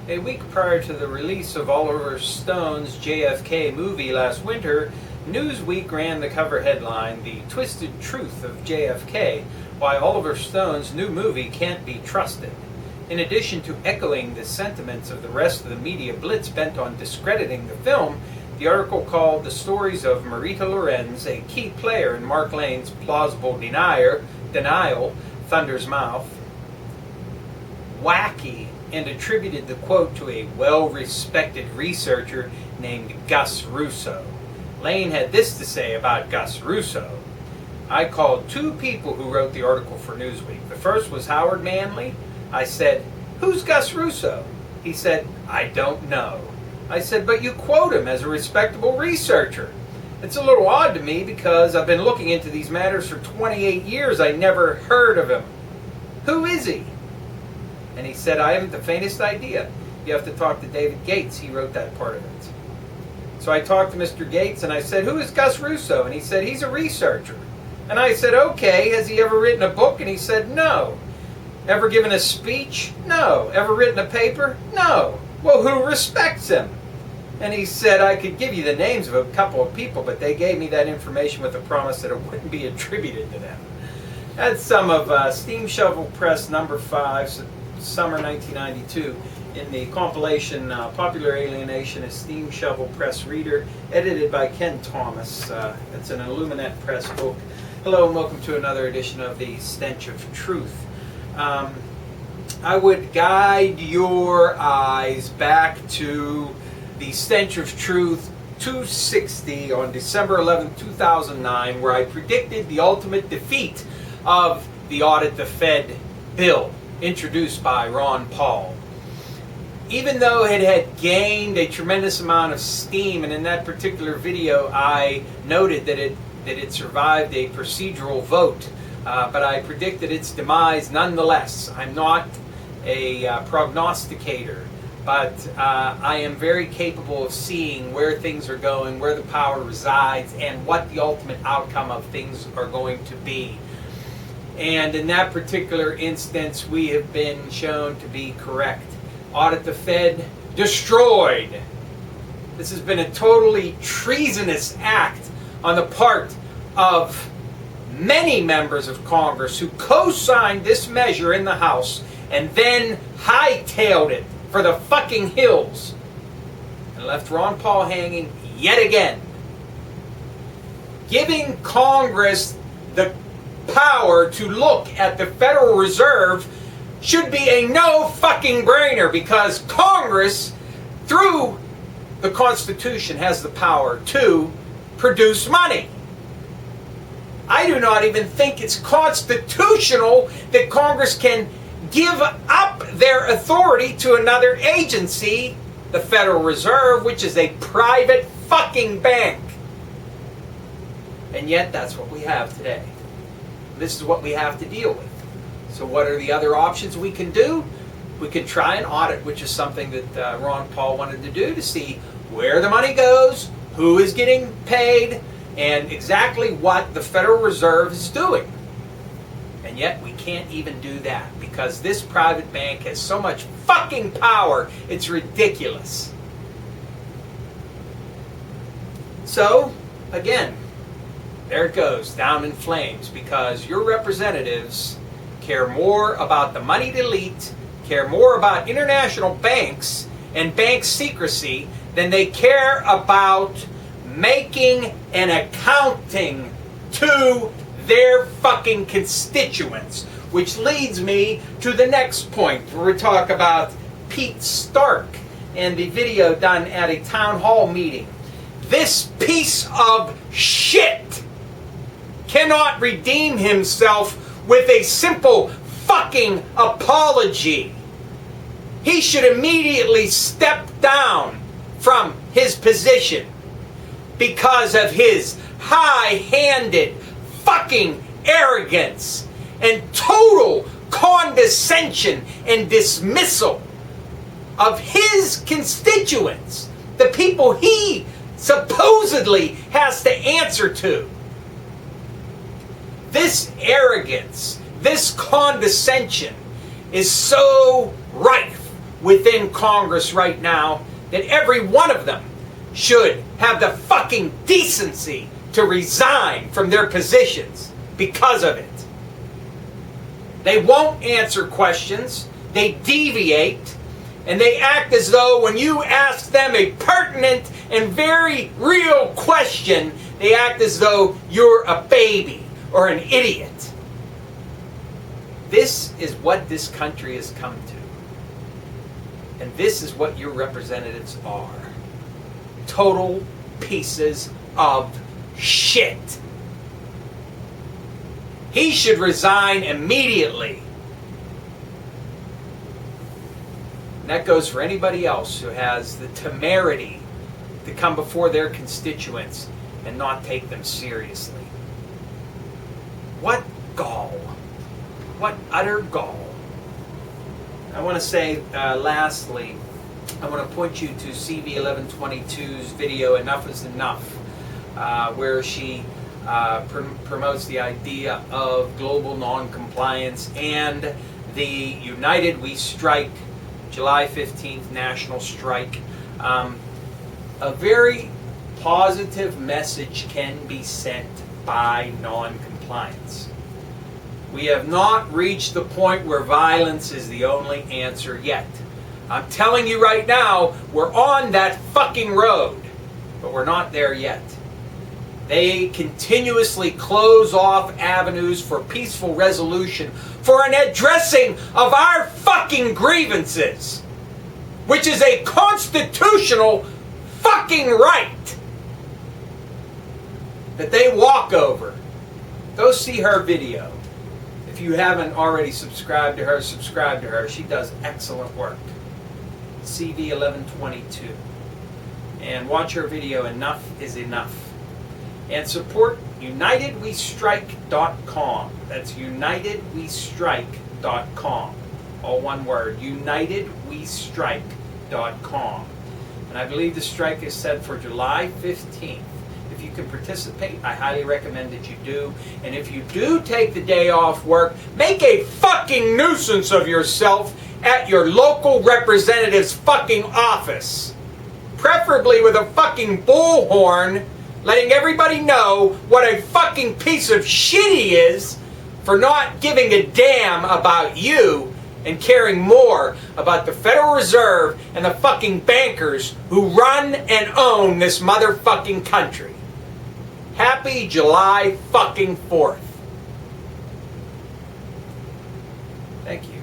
A week prior to the release of Oliver Stone's JFK movie last winter, Newsweek ran the cover headline, "The Twisted Truth of JFK, Why Oliver Stone's New Movie Can't Be Trusted." In addition to echoing the sentiments of the rest of the media blitz bent on discrediting the film, the article called the stories of Marita Lorenz, a key player in Mark Lane's plausible denial, Thunder's Mouth, wacky, and attributed the quote to a well-respected researcher named Gus Russo. Lane had this to say about Gus Russo. "I called two people who wrote the article for Newsweek. The first was Howard Manley. I said, 'Who's Gus Russo?' He said, 'I don't know.' I said, 'But you quote him as a respectable researcher.' It's a little odd to me because I've been looking into these matters for 28 years. I never heard of him. Who is he?" And he said, "I haven't the faintest idea. You have to talk to David Gates. He wrote that part of it." So I talked to Mr. Gates and I said, "Who is Gus Russo?" And he said, "He's a researcher." And I said, "Okay, has he ever written a book?" And he said, "No." "Ever given a speech?" "No." "Ever written a paper?" "No." "Well, who respects him?" And he said, "I could give you the names of a couple of people, but they gave me that information with the promise that it wouldn't be attributed to them." That's some of Steam Shovel Press number 5, summer 1992, in the compilation Popular Alienation, a Steam Shovel Press Reader, edited by Ken Thomas. It's an Illuminat Press book. Hello and welcome to another edition of the Stench of Truth. I would guide your eyes back to the Stench of Truth 260 on December 11, 2009, where I predicted the ultimate defeat of the Audit the FED bill introduced by Ron Paul. Even though it had gained a tremendous amount of steam, and in that particular video I noted that it survived a procedural vote, but I predicted its demise nonetheless. I'm not a prognosticator, but I am very capable of seeing where things are going, where the power resides, and what the ultimate outcome of things are going to be. And in that particular instance, we have been shown to be correct. Audit the Fed destroyed. This has been a totally treasonous act on the part of many members of Congress who co-signed this measure in the House and then hightailed it for the fucking hills and left Ron Paul hanging yet again. Giving Congress the power to look at the Federal Reserve should be a no fucking brainer, because Congress, through the Constitution, has the power to produce money. I do not even think it's constitutional that Congress can give up their authority to another agency, the Federal Reserve, which is a private fucking bank. And yet that's what we have today. This is what we have to deal with. So what are the other options we can do? We can try an audit, which is something that Ron Paul wanted to do, to see where the money goes, who is getting paid, and exactly what the Federal Reserve is doing. And yet we can't even do that because this private bank has so much fucking power, it's ridiculous. So, again, there it goes, down in flames, because your representatives care more about the moneyed elite, care more about international banks and bank secrecy than they care about making and accounting to their fucking constituents. Which leads me to the next point, where we talk about Pete Stark and the video done at a town hall meeting. This piece of shit cannot redeem himself with a simple fucking apology. He should immediately step down from his position because of his high-handed fucking arrogance and total condescension and dismissal of his constituents, the people he supposedly has to answer to. This arrogance, this condescension is so rife within Congress right now that every one of them should have the fucking decency to resign from their positions because of it. They won't answer questions, they deviate, and they act as though when you ask them a pertinent and very real question, they act as though you're a baby or an idiot. This is what this country has come to. And this is what your representatives are. Total pieces of shit. He should resign immediately. And that goes for anybody else who has the temerity to come before their constituents and not take them seriously. What gall. What utter gall. I want to say, lastly, I want to point you to CV 1122's video, Enough is Enough, where she promotes the idea of global noncompliance and the United We Strike, July 15th national strike. A very positive message can be sent by noncompliance. We have not reached the point where violence is the only answer yet. I'm telling you right now, we're on that fucking road, but we're not there yet. They continuously close off avenues for peaceful resolution for an addressing of our fucking grievances, which is a constitutional fucking right that they walk over. Go see her video. If you haven't already subscribed to her, subscribe to her. She does excellent work. CV 1122. And watch her video, Enough is Enough. And support UnitedWeStrike.com. That's UnitedWeStrike.com. All one word. UnitedWeStrike.com. And I believe the strike is set for July 15th. If you can participate, I highly recommend that you do. And if you do take the day off work, make a fucking nuisance of yourself at your local representative's fucking office. Preferably with a fucking bullhorn, letting everybody know what a fucking piece of shit he is for not giving a damn about you and caring more about the Federal Reserve and the fucking bankers who run and own this motherfucking country. Happy July fucking 4th. Thank you.